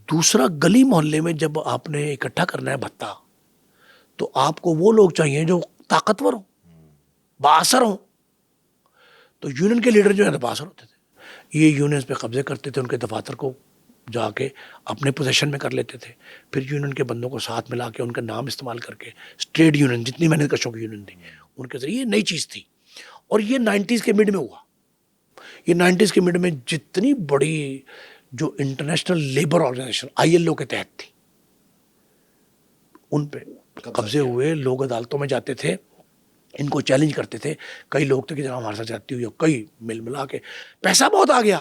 دوسرا گلی محلے میں جب آپ نے اکٹھا کرنا ہے بھتہ, تو آپ کو وہ لوگ چاہیے جو طاقتور ہوں, بااثر ہوں. تو یونین کے لیڈر جو ہے نا بااثر ہوتے تھے, یہ یونینز پہ قبضے کرتے تھے, ان کے دفاتر کو جا کے اپنے پوزیشن میں کر لیتے تھے. پھر یونین کے بندوں کو ساتھ ملا کے ان کا نام استعمال کر کے ٹریڈ یونین, جتنی محنت کشوں کی یونین تھی, ان کے ذریعے یہ نئی چیز تھی. اور یہ 90s کے مڈ میں ہوا. یہ 90s کے مڈ میں جتنی بڑی جو انٹرنیشنل لیبر آرگنائزیشن ILO کے تحت تھی, ان پہ قبضے ہوئے. لوگ عدالتوں میں جاتے تھے, ان کو چیلنج کرتے تھے. کئی لوگ تھے کہ جناب ہمارے ساتھ جاتی ہوئی, کئی مل ملا کے پیسہ بہت آ گیا.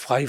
5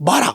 12।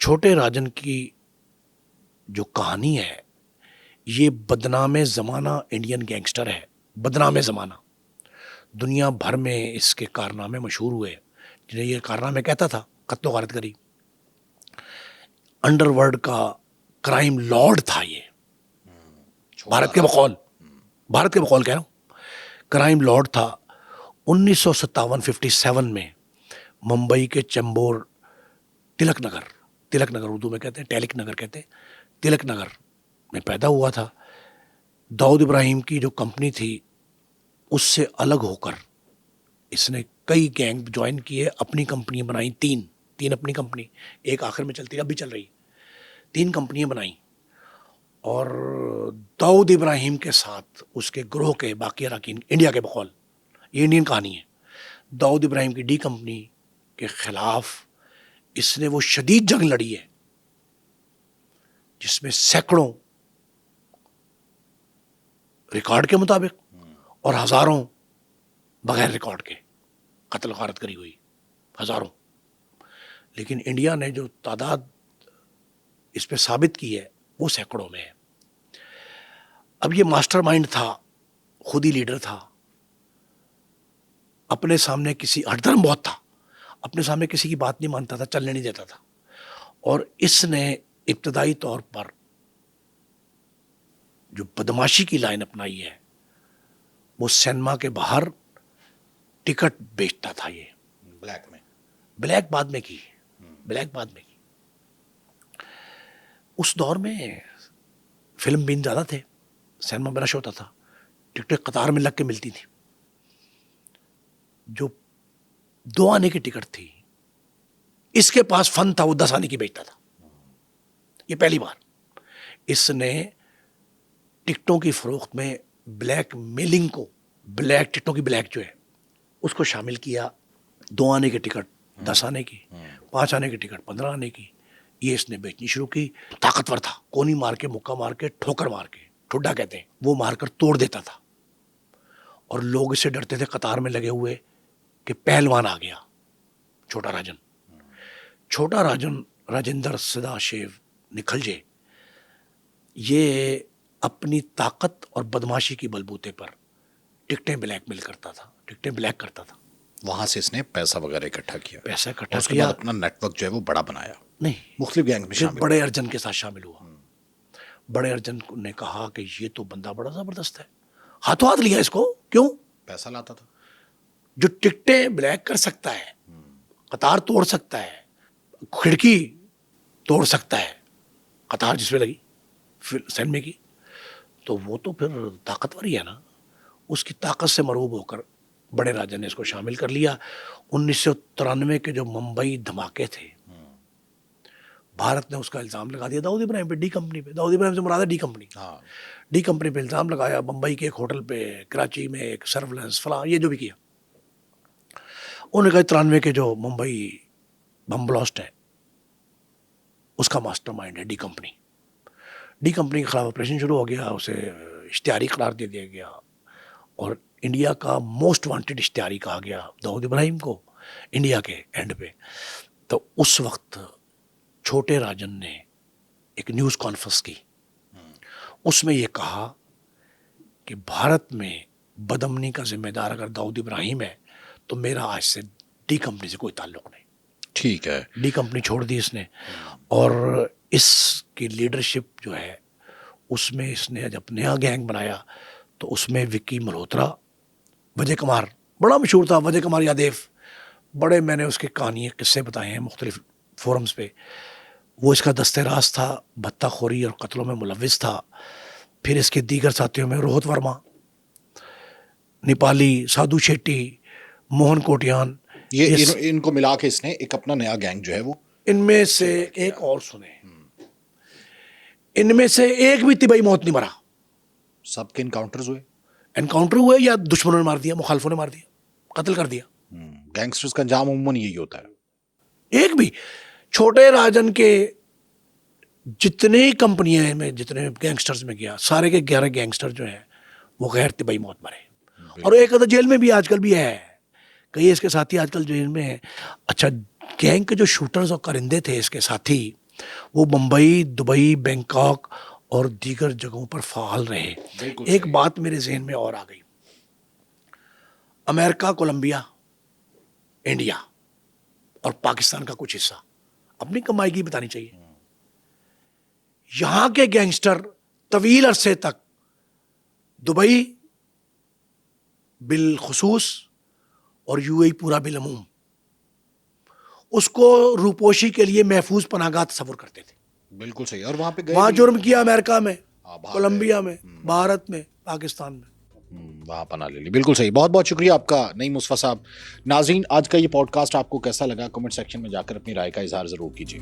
چھوٹے راجن کی جو کہانی ہے یہ بدنام زمانہ انڈین گینگسٹر ہے. بدنام زمانہ دنیا بھر میں اس کے کارنامے مشہور ہوئے. جنہیں یہ کارنامے کہتا تھا قتل و غارت گری. انڈر ورلڈ کا کرائم لارڈ تھا یہ. بھارت کے بقول کہہ رہا ہوں, کرائم لارڈ تھا. 1957 میں ممبئی کے چمبور تلک نگر اردو میں کہتے ہیں, ٹیلک نگر کہتے ہیں, تلک نگر میں پیدا ہوا تھا. داؤد ابراہیم کی جو کمپنی تھی اس سے الگ ہو کر اس نے کئی گینگ جوائن کیے, اپنی کمپنی بنائی. تین اپنی کمپنی, ایک آخر میں چلتی اب بھی چل رہی. 3 کمپنیاں بنائیں اور داؤد ابراہیم کے ساتھ اس کے گروہ کے باقی اراکین, انڈیا کے بقول, یہ انڈین کہانی ہے, داؤد ابراہیم کی ڈی کمپنی کے خلاف اس نے وہ شدید جنگ لڑی ہے جس میں سینکڑوں ریکارڈ کے مطابق اور ہزاروں بغیر ریکارڈ کے قتل غارت کری ہوئی, ہزاروں. لیکن انڈیا نے جو تعداد اس پہ ثابت کی ہے وہ سینکڑوں میں ہے. اب یہ ماسٹر مائنڈ تھا, خود ہی لیڈر تھا, اپنے سامنے کسی ہٹ دھرم بہت تھا, اپنے سامنے کسی کی بات نہیں مانتا تھا, چلنے نہیں دیتا تھا. اور اس نے ابتدائی طور پر جو بدماشی کی لائن اپنائی ہے وہ سینما کے باہر ٹکٹ بیچتا تھا. یہ بلیک بعد میں کی. اس دور میں فلم بین زیادہ تھے, سینما میں رش ہوتا تھا, ٹکٹیں قطار میں لگ کے ملتی تھی. جو 2 آنے کی ٹکٹ تھی اس کے پاس فن تھا, وہ 10 آنے کی بیچتا تھا. یہ پہلی بار اس نے ٹکٹوں کی فروخت میں بلیک میلنگ کو, بلیک ٹکٹوں کی بلیک جو ہے اس کو شامل کیا. 2 آنے کی ٹکٹ 10 آنے کی, 5 آنے کی ٹکٹ 15 آنے کی, یہ اس نے بیچنی شروع کی. طاقتور تھا, کونی مار کے, مکہ مار کے, ٹھوکر مار کے, ٹھڈا کہتے ہیں, وہ مار کر توڑ دیتا تھا. اور لوگ اس سے ڈرتے تھے قطار میں لگے ہوئے کہ پہلوان آ گیا. چھوٹا راجن راجندر سدا شیو نکھلجے, یہ اپنی طاقت اور بدماشی کی بلبوتے پر ٹکٹیں بلیک میل کرتا تھا, ٹکٹیں بلیک کرتا تھا. وہاں سے اس نے پیسہ وغیرہ اکٹھا کیا, اس کے کیا, بعد اپنا نیٹ ورک جو ہے وہ بڑا بنایا, نہیں مختلف گینگ میں شامل. بڑے ارجن کے ساتھ شامل ہوا. بڑے ارجن نے کہا کہ یہ تو بندہ بڑا زبردست ہے, ہاتھوں ہاتھ لیا اس کو. کیوں؟ پیسہ لاتا تھا. جو ٹکٹیں بلیک کر سکتا ہے, قطار توڑ سکتا ہے, کھڑکی توڑ سکتا ہے, قطار جس میں لگی سینمے کی, تو وہ تو پھر طاقتور ہی ہے نا. اس کی طاقت سے مرعوب ہو کر بڑے راجا نے اس کو شامل کر لیا. 1993 کے جو ممبئی دھماکے تھے, بھارت نے اس کا الزام لگا دیا داؤد ابراہیم پہ, ڈی کمپنی پہ. داؤد ابراہیم سے مراد ہے ڈی کمپنی. ڈی کمپنی پہ الزام لگایا, ممبئی کے ایک ہوٹل پہ, کراچی میں ایک سرولنس فلاں, یہ جو بھی کیا. انہوں نے کہا 93 کے جو ممبئی بم بلاسٹ ہے اس کا ماسٹر مائنڈ ہے ڈی کمپنی. ڈی کمپنی کے خلاف آپریشن شروع ہو گیا, اسے اشتہاری قرار دے دیا گیا اور انڈیا کا موسٹ وانٹیڈ اشتہاری کہا گیا داؤد ابراہیم کو انڈیا کے اینڈ پہ. تو اس وقت چھوٹے راجن نے ایک نیوز کانفرنس کی, اس میں یہ کہا کہ بھارت میں بدامنی کا ذمہ دار اگر داؤد ابراہیم ہے تو میرا آج سے ڈی کمپنی سے کوئی تعلق نہیں. ٹھیک ہے, ڈی کمپنی چھوڑ دی اس نے. اور اس کی لیڈرشپ جو ہے اس میں اس نے جب نیا گینگ بنایا تو اس میں وکی ملہوترا, وجے کمار بڑا مشہور تھا, وجے کمار یادیو, بڑے میں نے اس کی کہانی قصے بتائے ہیں مختلف فورمز پہ. وہ اس کا دستے راز تھا, بھتہ خوری اور قتلوں میں ملوث تھا. پھر اس کے دیگر ساتھیوں میں روہت ورما, نیپالی, سادھو شیٹی, موہن کوٹیان, یہ ان کو ملا کے اس نے ایک اپنا نیا گینگ جو ہے وہ. ان میں سے ایک اور سنیں, ان میں سے ایک بھی طبی موت نہیں مرا. سب کے انکاؤنٹر ہوئے یا دشمنوں نے مار دیا, مخالفوں نے مار دیا, قتل کر دیا. گینگسٹرز کا انجام عموماً یہی ہوتا ہے. ایک بھی چھوٹے راجن کے جتنے کمپنیاں میں جتنے گینگسٹرز میں گیا, سارے کے 11 گینگسٹر جو ہیں وہ غیر طبی موت مرے. اور ایک آدھا جیل میں بھی آج کل بھی ہے, کئی اس کے ساتھی آج کل جیل میں ہیں. اچھا, گینگ کے جو شوٹرز اور کرندے تھے اس کے ساتھی, وہ ممبئی، دبئی، بینکاک اور دیگر جگہوں پر فعال رہے. ایک بات میرے ذہن میں اور آ گئی. امریکہ، کولمبیا، انڈیا اور پاکستان کا کچھ حصہ اپنی کمائی کی بتانی چاہیے. یہاں کے گینگسٹر طویل عرصے تک دبئی بالخصوص اور یو اے پورا بالعموم اس کو روپوشی کے لیے محفوظ پناہ گاہ تصور کرتے تھے. بالکل صحیح. اور وہاں پہ گئے وہاں بھی. جرم کیا امریکہ میں، باہر کولمبیا میں، بھارت میں، پاکستان میں. وہاں پناہ لے لی. بالکل صحیح. بہت بہت شکریہ آپ کا نعیم مصطفیٰ صاحب. ناظرین، آج کا یہ پوڈ کاسٹ آپ کو کیسا لگا؟ کمنٹ سیکشن میں جا کر اپنی رائے کا اظہار ضرور کیجیے.